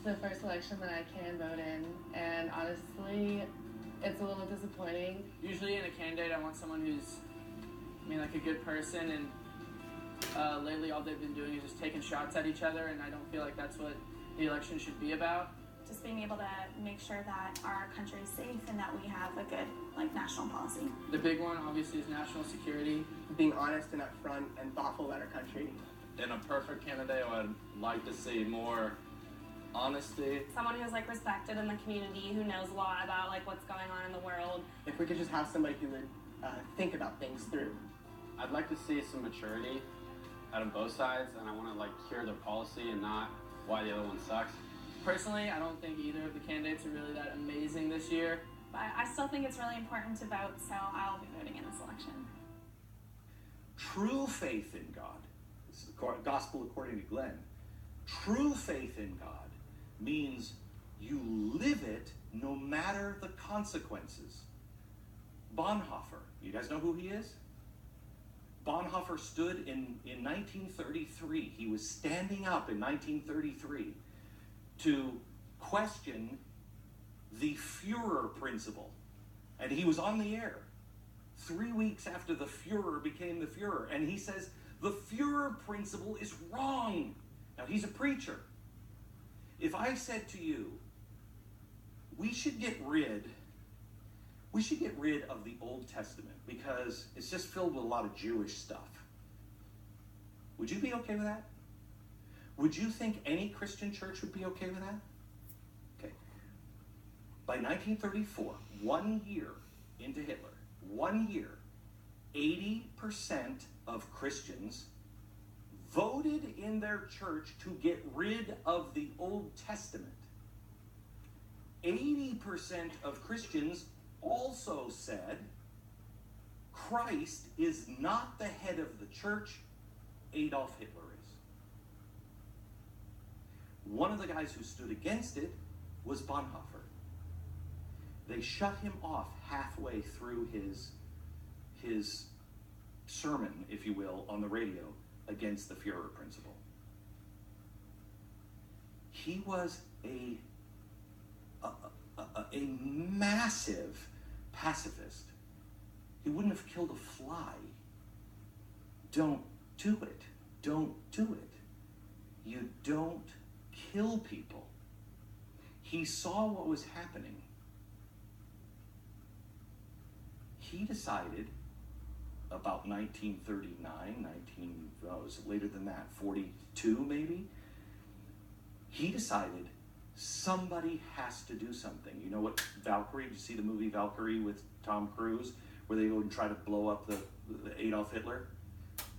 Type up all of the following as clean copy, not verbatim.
the first election that I can vote in, and honestly, it's a little disappointing. Usually in a candidate, I want someone who's, like a good person, and lately all they've been doing is just taking shots at each other, and I don't feel like that's what the election should be about. Just being able to make sure that our country is safe and that we have a good, national policy. The big one, obviously, is national security. Being honest and upfront and thoughtful about our country. In a perfect candidate, I would like to see more honesty. Someone who's respected in the community, who knows a lot about what's going on in the world. If we could just have somebody who would think about things through. I'd like to see some maturity out of both sides, and I want to hear their policy and not why the other one sucks. Personally, I don't think either of the candidates are really that amazing this year. But I still think it's really important to vote, so I'll be voting in this election. True faith in God, this is the gospel according to Glenn. True faith in God means you live it no matter the consequences. Bonhoeffer, you guys know who he is? Bonhoeffer stood in 1933. He was standing up in 1933 to question the Führer principle. And he was on the air 3 weeks after the Führer became the Führer. And he says, the Führer principle is wrong. Now, he's a preacher. If I said to you, we should get rid of the Old Testament because it's just filled with a lot of Jewish stuff, would you be okay with that? Would you think any Christian church would be okay with that? Okay. By 1934, 1 year into Hitler, 1 year, 80% of Christians voted in their church to get rid of the Old Testament. 80% of Christians also said Christ is not the head of the church, Adolf Hitler is. One of the guys who stood against it was Bonhoeffer. They shut him off halfway through his sermon, if you will, on the radio against the Führer principle. He was a massive pacifist. He wouldn't have killed a fly. Don't do it. Don't do it. You don't kill people. He saw what was happening. He decided about 1939, was it later than that, 42 maybe? He decided somebody has to do something. You know what, Valkyrie, did you see the movie Valkyrie with Tom Cruise, where they go and try to blow up the Adolf Hitler?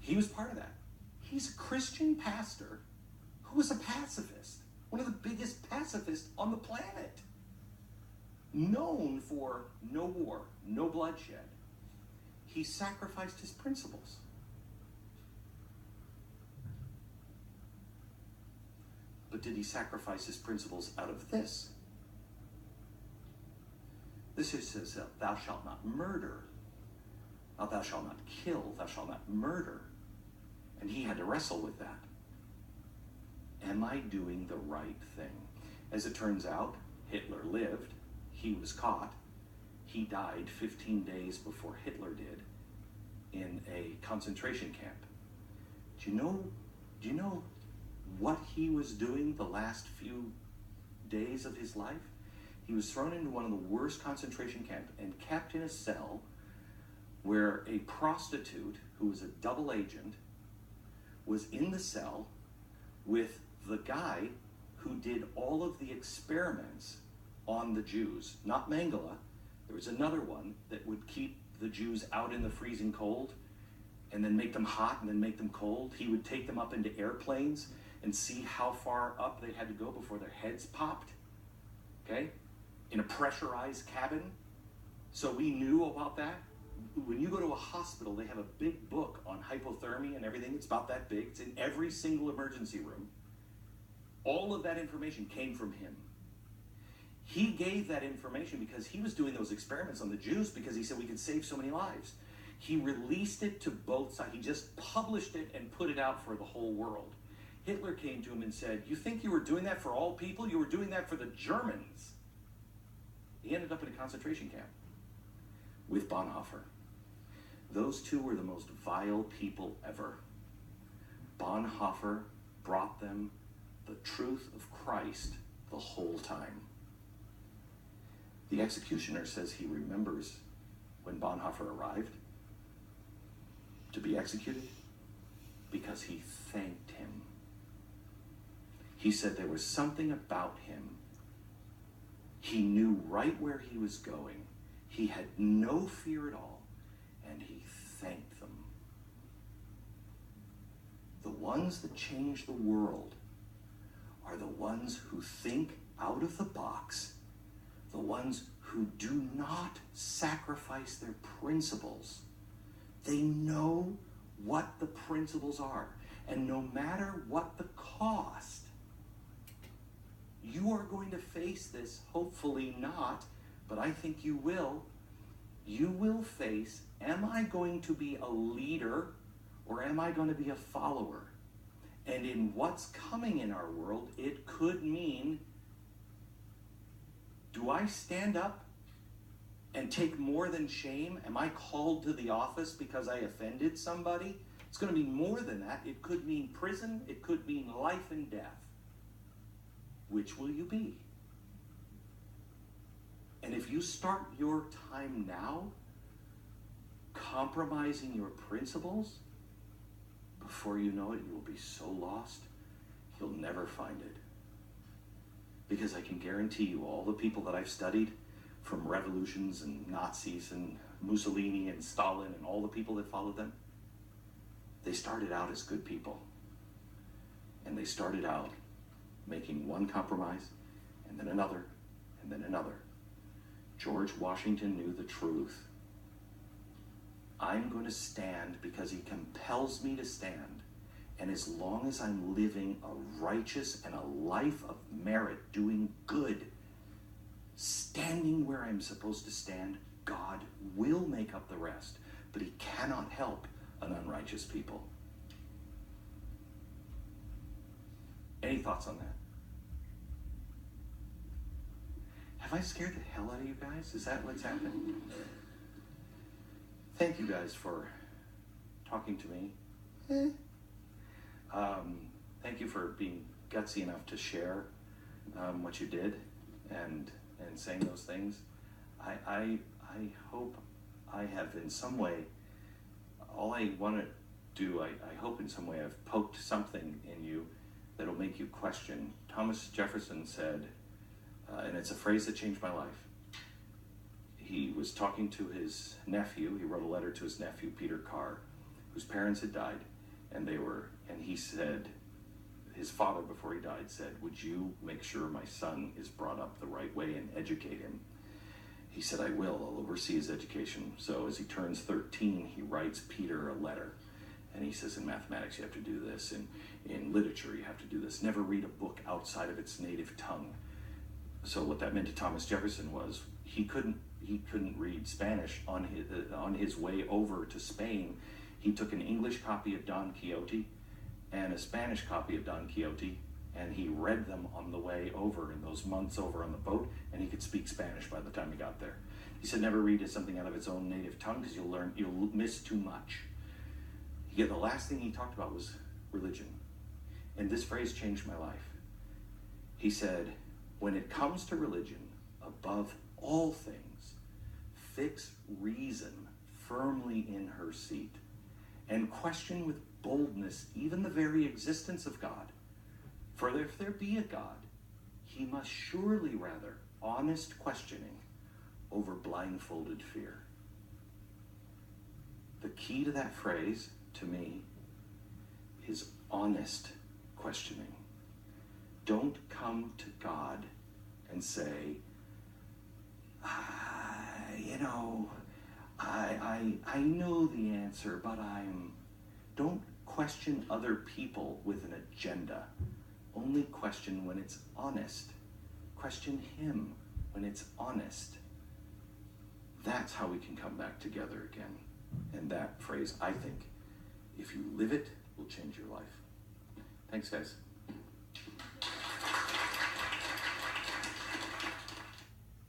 He was part of that. He's a Christian pastor who was a pacifist, one of the biggest pacifists on the planet, known for no war, no bloodshed. He sacrificed his principles. But did he sacrifice his principles out of this? This says, thou shalt not murder. Now, thou shalt not kill, thou shalt not murder. And he had to wrestle with that. Am I doing the right thing? As it turns out, Hitler lived. He was caught. He died 15 days before Hitler did in a concentration camp. Do you know what he was doing the last few days of his life? He was thrown into one of the worst concentration camps and kept in a cell where a prostitute who was a double agent was in the cell with the guy who did all of the experiments on the Jews. Not Mengele. There was another one that would keep the Jews out in the freezing cold and then make them hot and then make them cold. He would take them up into airplanes and see how far up they had to go before their heads popped, okay? In a pressurized cabin. So we knew about that. When you go to a hospital, they have a big book on hypothermia and everything. It's about that big. It's in every single emergency room. All of that information came from him. He gave that information because he was doing those experiments on the Jews because he said we could save so many lives. He released it to both sides. He just published it and put it out for the whole world. Hitler came to him and said, "You think you were doing that for all people? You were doing that for the Germans." He ended up in a concentration camp with Bonhoeffer. Those two were the most vile people ever. Bonhoeffer brought them the truth of Christ the whole time. The executioner says he remembers when Bonhoeffer arrived to be executed because he thanked him. He said there was something about him. He knew right where he was going. He had no fear at all, and he thanked them. The ones that change the world are the ones who think out of the box, the ones who do not sacrifice their principles. They know what the principles are, and no matter what the cost, you are going to face this, hopefully not, but I think you will. You will face, am I going to be a leader or am I going to be a follower? And in what's coming in our world, it could mean, do I stand up and take more than shame? Am I called to the office because I offended somebody? It's going to mean more than that. It could mean prison. It could mean life and death. Which will you be? And if you start your time now compromising your principles, before you know it, you will be so lost, you'll never find it. Because I can guarantee you, all the people that I've studied, from revolutions and Nazis and Mussolini and Stalin and all the people that followed them, they started out as good people. And they started out making one compromise, and then another, and then another. George Washington knew the truth. I'm going to stand because he compels me to stand. And as long as I'm living a righteous and a life of merit, doing good, standing where I'm supposed to stand, God will make up the rest. But he cannot help an unrighteous people. Any thoughts on that? Have I scared the hell out of you guys? Is that what's happening? Thank you guys for talking to me. Thank you for being gutsy enough to share what you did and saying those things. I hope I have in some way, all I want to do, I hope in some way I've poked something in you that'll make you question. Thomas Jefferson said, and it's a phrase that changed my life. He was talking to his nephew. He wrote a letter to his nephew, Peter Carr, whose parents had died, and he said, his father before he died said, "Would you make sure my son is brought up the right way and educate him?" He said, "I will. I'll oversee his education." So as he turns 13, he writes Peter a letter. And he says, in mathematics, you have to do this. In literature, you have to do this. Never read a book outside of its native tongue. So what that meant to Thomas Jefferson was he couldn't read Spanish on his way over to Spain. He took an English copy of Don Quixote and a Spanish copy of Don Quixote, and he read them on the way over in those months over on the boat, and he could speak Spanish by the time he got there. He said, never read something out of its own native tongue because you'll miss too much. The last thing he talked about was religion. And this phrase changed my life. He said, when it comes to religion, above all things, fix reason firmly in her seat and question with boldness even the very existence of God. For if there be a God, he must surely rather honest questioning over blindfolded fear. The key to that phrase, to me, is honest questioning. Don't come to God and say, I know the answer, but don't question other people with an agenda. Only question when it's honest. Question him when it's honest. That's how we can come back together again. And that phrase, I think, if you live it, will change your life. Thanks, guys.